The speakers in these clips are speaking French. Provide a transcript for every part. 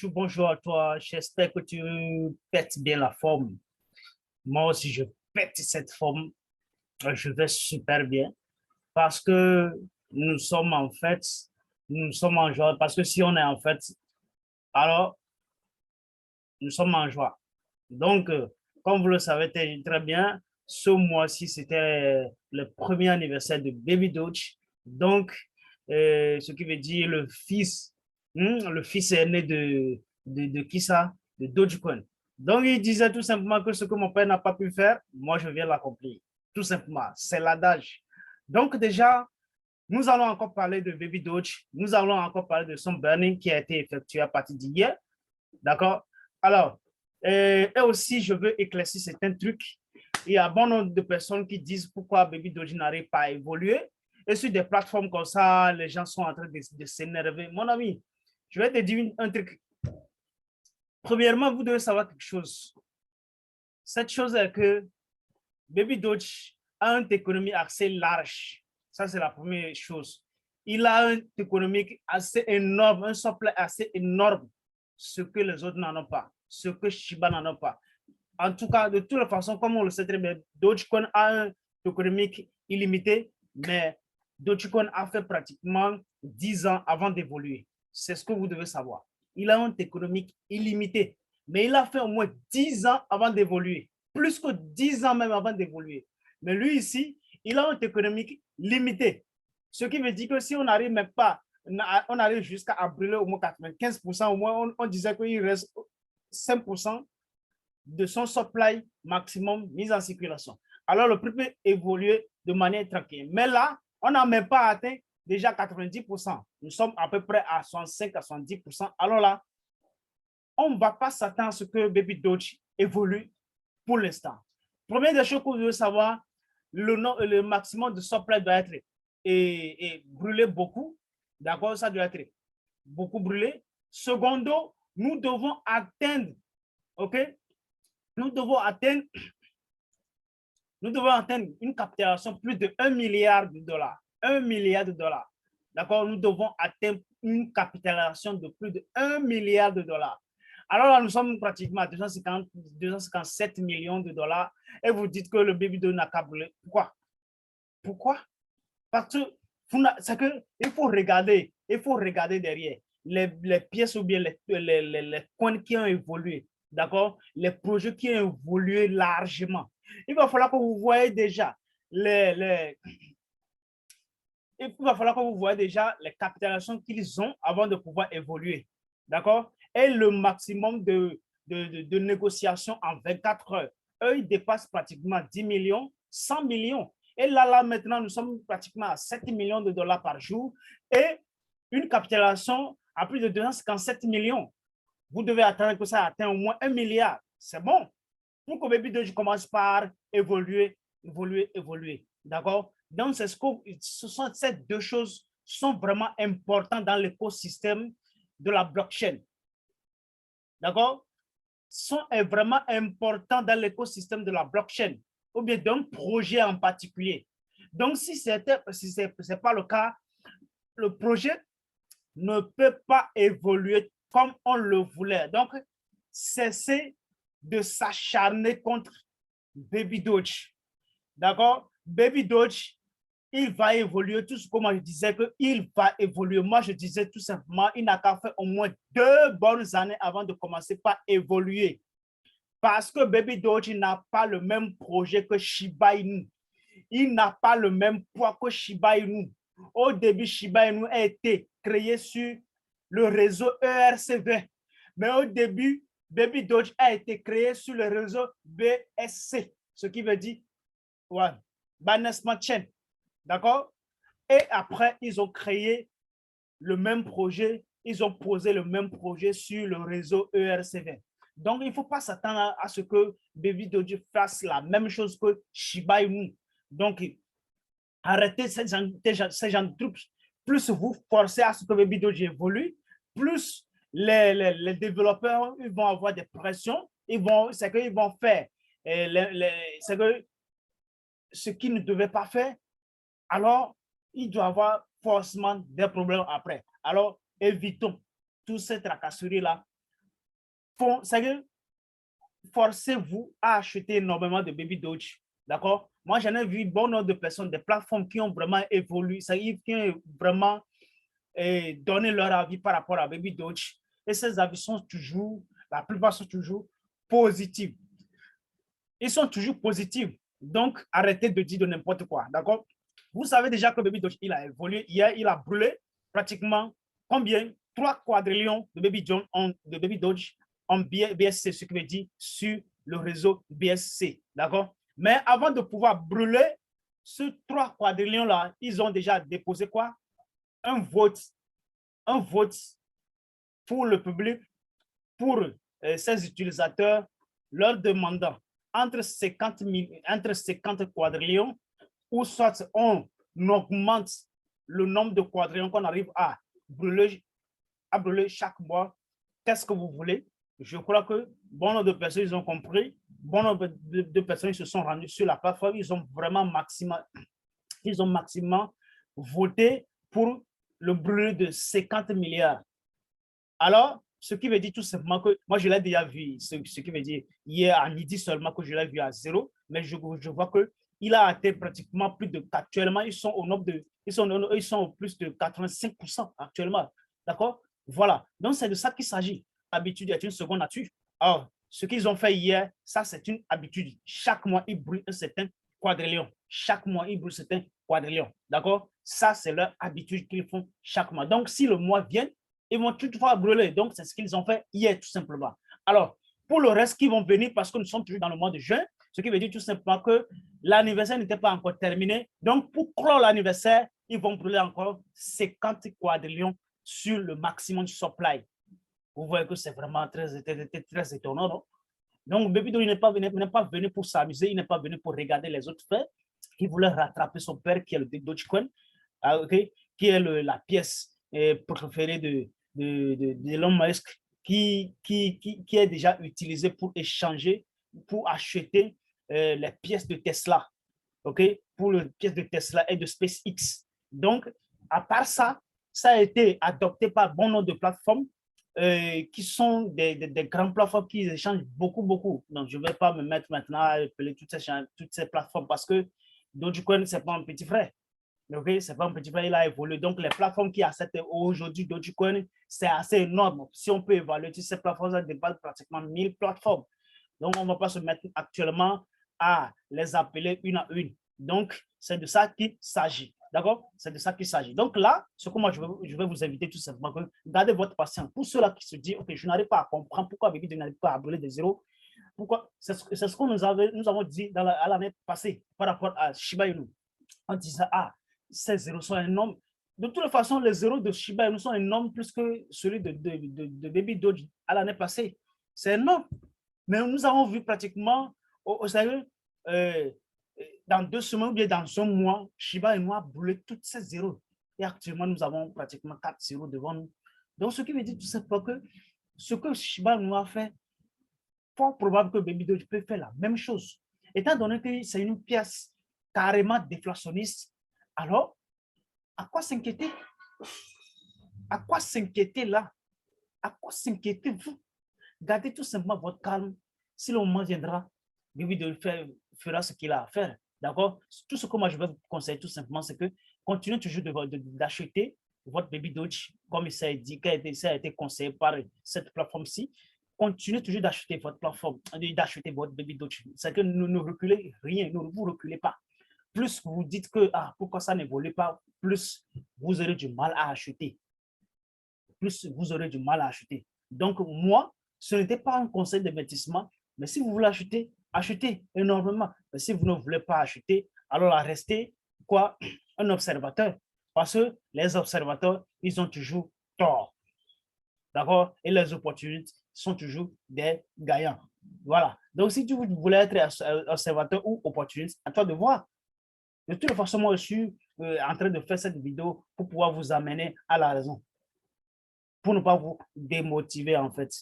Bonjour à toi. J'espère que tu pètes bien la forme. Moi aussi, je pète cette forme. Je vais super bien parce que nous sommes en fait, nous sommes en joie. Parce que si on est en fait, alors nous sommes en joie. Donc, comme vous le savez très bien, ce mois-ci, c'était le premier anniversaire de Baby Doge. Donc, ce qui veut dire le fils aîné de qui ça? De Dogecoin. Donc, il disait tout simplement que ce que mon père n'a pas pu faire, moi, je viens l'accomplir. Tout simplement, c'est l'adage. Donc, déjà, nous allons encore parler de Baby Doge. Nous allons encore parler de son burning qui a été effectué à partir d'hier. D'accord? Alors, et aussi, je veux éclaircir certains trucs. Il y a bon nombre de personnes qui disent pourquoi Baby Doji n'arrive pas à évoluer. Et sur des plateformes comme ça, les gens sont en train de s'énerver. Mon ami, je vais te dire un truc. Premièrement, vous devez savoir quelque chose. Cette chose est que Baby Doge a une économie assez large. Ça, c'est la première chose. Il a une économie assez énorme, un supply assez énorme, ce que les autres n'en ont pas, ce que Shiba n'en a pas. En tout cas, de toute façon, comme on le sait très bien, Dogecoin a une économie illimitée, mais Dogecoin a fait pratiquement 10 ans avant d'évoluer. C'est ce que vous devez savoir. Il a une économie illimitée, mais il a fait au moins 10 ans avant d'évoluer, plus que 10 ans même avant d'évoluer. Mais lui ici, il a une économie limitée, ce qui veut dire que si on n'arrive même pas, on arrive jusqu'à brûler au moins 95%, au moins on disait qu'il reste 5% de son supply maximum mis en circulation. Alors, le prix peut évoluer de manière tranquille. Mais là, on n'a même pas atteint déjà 90%. Nous sommes à peu près à 65 à 70%. Alors là, on ne va pas s'attendre à ce que Baby Doge évolue pour l'instant. Première des choses que vous devez savoir, le maximum de supply doit être brûlé beaucoup. D'accord, ça doit être beaucoup brûlé. Secondo, nous devons atteindre, OK, nous devons atteindre une capitalisation plus de 1 milliard de dollars. 1 milliard de dollars. D'accord? Nous devons atteindre une capitalisation de plus de 1 milliard de dollars. Alors là, nous sommes pratiquement à 257 millions de dollars et vous dites que le Baby Doge n'a qu'à brûler. Pourquoi? Pourquoi? Parce que il faut regarder derrière les pièces ou bien les coins qui ont évolué, d'accord? Les projets qui ont évolué largement. Il va falloir que vous voyez déjà il va falloir que vous voyez déjà les capitalisations qu'ils ont avant de pouvoir évoluer, d'accord? Et le maximum de négociations en 24 heures. Eux, ils dépassent pratiquement 10 millions, 100 millions. Et là, maintenant, nous sommes pratiquement à 7 millions de dollars par jour et une capitalisation à plus de 257 millions. Vous devez attendre que ça atteigne au moins 1 milliard. C'est bon. Pour que Baby Doge commence par évoluer. D'accord? Donc, ce sont ces deux choses sont vraiment importantes dans l'écosystème de la blockchain. D'accord? Sont vraiment importants dans l'écosystème de la blockchain ou bien d'un projet en particulier. Donc, si ce n'est pas le cas, le projet ne peut pas évoluer comme on le voulait. Donc, cessez de s'acharner contre Baby Doge. D'accord? Baby Doge, il va évoluer, tout ce que moi je disais qu'il va évoluer. Moi, je disais tout simplement, il n'a qu'à faire au moins 2 bonnes années avant de commencer par évoluer. Parce que Baby Doge n'a pas le même projet que Shiba Inu. Il n'a pas le même poids que Shiba Inu. Au début, Shiba Inu a été créé sur le réseau ERC20. Mais au début, Baby Doge a été créé sur le réseau BSC, ce qui veut dire ouais, Binance Chain. D'accord? Et après, ils ont créé le même projet, ils ont posé le même projet sur le réseau ERC20. Donc, il ne faut pas s'attendre à ce que Baby Doge fasse la même chose que Shiba Inu. Donc, arrêtez ces gens de trucs. Plus vous forcez à ce que Baby Doge évolue, plus les développeurs ils vont avoir des pressions. C'est qu'ils vont faire ce qu'ils ne devaient pas faire. Alors, il doit avoir forcément des problèmes après. Alors, évitons toutes ces tracasseries-là forcez-vous à acheter énormément de Baby Doge. D'accord? Moi, j'en ai vu bon nombre de personnes, des plateformes qui ont vraiment évolué, qui ont vraiment donné leur avis par rapport à Baby Doge. Et ces avis sont toujours, la plupart sont toujours positifs. Ils sont toujours positifs. Donc, arrêtez de dire de n'importe quoi. D'accord? Vous savez déjà que Baby Doge, il a évolué. Hier, il a brûlé pratiquement combien? 3 quadrillions de Baby Doge en BSC, ce qui veut dire sur le réseau BSC. D'accord? Mais avant de pouvoir brûler ces 3 quadrillions-là, ils ont déjà déposé quoi? Un vote pour le public, pour ses utilisateurs, leur demandant entre 50 quadrillions, ou soit on augmente le nombre de quadrillions qu'on arrive à brûler chaque mois. Qu'est-ce que vous voulez? Je crois que bon nombre de personnes ils ont compris, bon nombre de personnes se sont rendues sur la plateforme, ils ont maximum voté pour le brûler de 50 milliards. Alors, ce qui veut dire tout simplement que, moi je l'ai déjà vu, ce qui veut dire hier à midi seulement que je l'ai vu à 0, mais je vois qu'il a atteint pratiquement plus de, actuellement ils sont au nombre de, ils sont au plus de 85% actuellement, d'accord? Voilà, donc c'est de ça qu'il s'agit. Habitude est une seconde nature. Alors, ce qu'ils ont fait hier, ça c'est une habitude. Chaque mois, ils brûlent un certain quadrillion. Chaque mois, ils brûlent un certain quadrillion, d'accord? Ça c'est leur habitude qu'ils font chaque mois. Donc, si le mois vient, ils vont toutefois brûler. Donc, c'est ce qu'ils ont fait hier, tout simplement. Alors, pour le reste qui vont venir, parce que nous sommes toujours dans le mois de juin, ce qui veut dire tout simplement que l'anniversaire n'était pas encore terminé. Donc, pour clore l'anniversaire, ils vont brûler encore 50 quadrillions sur le maximum du supply. Vous voyez que c'est vraiment très étonnant, non? Donc, Baby Doge n'est pas venu pour s'amuser, il n'est pas venu pour regarder les autres faire. Il voulait rattraper son père, qui est le Dogecoin, okay, qui est la pièce préférée de Elon Musk, qui est déjà utilisé pour échanger, pour acheter les pièces de Tesla, ok, pour les pièces de Tesla et de SpaceX. Donc, à part ça, ça a été adopté par bon nombre de plateformes qui sont des grandes plateformes qui échangent beaucoup. Donc, je ne vais pas me mettre maintenant à appeler toutes ces plateformes parce que Dogecoin, ce n'est pas un petit frère. Okay, c'est pas un petit frère, il a évolué. Donc, les plateformes qui acceptent aujourd'hui Dogecoin, c'est assez énorme. Si on peut évaluer toutes ces plateformes, ça dépasse pratiquement 1000 plateformes. Donc, on ne va pas se mettre actuellement à les appeler une à une. Donc, c'est de ça qu'il s'agit. D'accord? C'est de ça qu'il s'agit. Donc là, ce que moi, je vais vous inviter tout simplement, que gardez votre patience. Pour ceux-là qui se disent, OK, je n'arrive pas à comprendre pourquoi Baby n'arrive pas à brûler des zéros. Pourquoi? C'est ce que nous avons dit à l'année passée par rapport à Shiba Inu. On disait, ces zéros sont énormes. De toute façon, les zéros de Shiba Inu sont énormes plus que celui de Baby Doge à l'année passée. C'est énorme. Mais nous avons vu pratiquement, au sérieux, dans 2 semaines ou bien dans un mois, Shiba Inu a brûlé toutes ces zéros. Et actuellement, nous avons pratiquement 4 zéros devant nous. Donc, ce qui veut dire tout simplement que ce que Shiba Inu a fait, fort probable que Baby Doge peut faire la même chose. Étant donné que c'est une pièce carrément déflationniste, alors, à quoi s'inquiéter? À quoi s'inquiéter là? À quoi s'inquiétez-vous? Gardez tout simplement votre calme. Si le moment viendra, Baby Doge fera ce qu'il a à faire. D'accord? Tout ce que moi je vais vous conseiller tout simplement, c'est que continuez toujours d'acheter votre Baby Doge, comme ça a été conseillé par cette plateforme-ci. Continuez toujours d'acheter votre plateforme, d'acheter votre Baby Doge. C'est que ne reculez rien, ne vous reculez pas. Plus vous dites que pourquoi ça n'évolue pas, plus vous aurez du mal à acheter. Plus vous aurez du mal à acheter. Donc, moi, ce n'était pas un conseil d'investissement, mais si vous voulez acheter, achetez énormément. Mais si vous ne voulez pas acheter, alors restez quoi? Un observateur. Parce que les observateurs, ils ont toujours tort. D'accord? Et les opportunités sont toujours des gagnants. Voilà. Donc, si tu voulais être observateur ou opportuniste, à toi de voir. De toute façon, moi, je suis en train de faire cette vidéo pour pouvoir vous amener à la raison. Pour ne pas vous démotiver, en fait.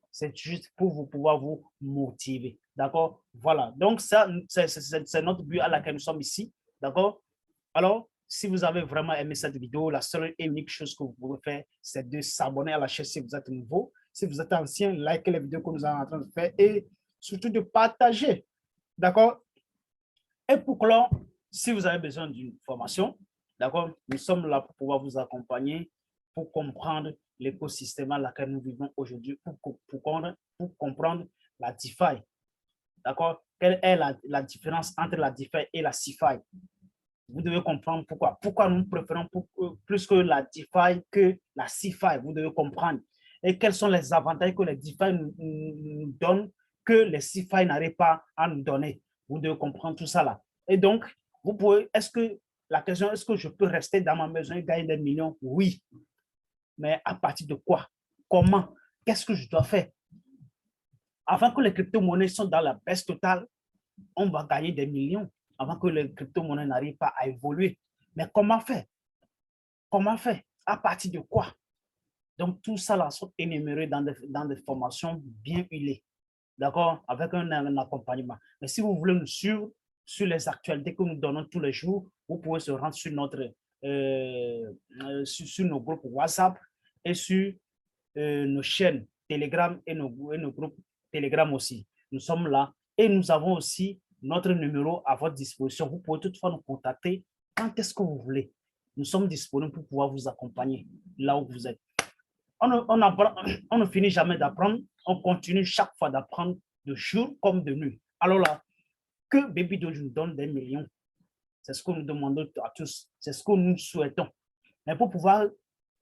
C'est juste pour vous pouvoir vous motiver. D'accord? Voilà. Donc, ça, c'est notre but à laquelle nous sommes ici. D'accord? Alors, si vous avez vraiment aimé cette vidéo, la seule et unique chose que vous pouvez faire, c'est de s'abonner à la chaîne si vous êtes nouveau. Si vous êtes ancien, likez les vidéos que nous sommes en train de faire et surtout de partager. D'accord? Et pour clore, si vous avez besoin d'une formation, d'accord, nous sommes là pour pouvoir vous accompagner, pour comprendre l'écosystème dans lequel nous vivons aujourd'hui, pour comprendre la DeFi. D'accord? Quelle est la différence entre la DeFi et la CeFi? Vous devez comprendre pourquoi. Pourquoi nous préférons plus que la DeFi que la CeFi? Vous devez comprendre. Et quels sont les avantages que les DeFi nous donnent que les CeFi n'arrivent pas à nous donner? Vous devez comprendre tout ça là. Et donc, vous pouvez, la question, est-ce que je peux rester dans ma maison et gagner des millions? Oui. Mais à partir de quoi? Comment? Qu'est-ce que je dois faire? Avant que les crypto-monnaies soient dans la baisse totale, on va gagner des millions avant que les crypto-monnaies n'arrivent pas à évoluer. Mais comment faire? Comment faire? À partir de quoi? Donc, tout ça là sont énumérés dans des formations bien huilées, d'accord? Avec un accompagnement. Mais si vous voulez nous suivre sur les actualités que nous donnons tous les jours, vous pouvez se rendre sur sur nos groupes WhatsApp et sur nos chaînes Telegram et nos groupes Telegram aussi. Nous sommes là et nous avons aussi notre numéro à votre disposition. Vous pouvez toutefois nous contacter quand est-ce que vous voulez. Nous sommes disponibles pour pouvoir vous accompagner là où vous êtes. On ne finit jamais d'apprendre, on continue chaque fois d'apprendre de jour comme de nuit. Alors là, que Baby Doge nous donne des millions, c'est ce que nous demandons à tous, c'est ce que nous souhaitons. Mais pour pouvoir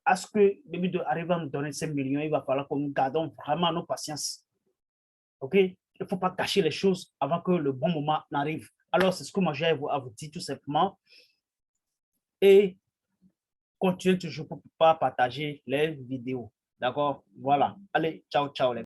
à ce que Baby Doge arrive à nous donner ces millions, il va falloir que nous gardons vraiment nos patience. OK? Il ne faut pas cacher les choses avant que le bon moment n'arrive. Alors, c'est ce que moi j'ai à vous dire tout simplement. Et continuez toujours pour partager les vidéos. D'accord? Voilà. Allez, ciao, ciao les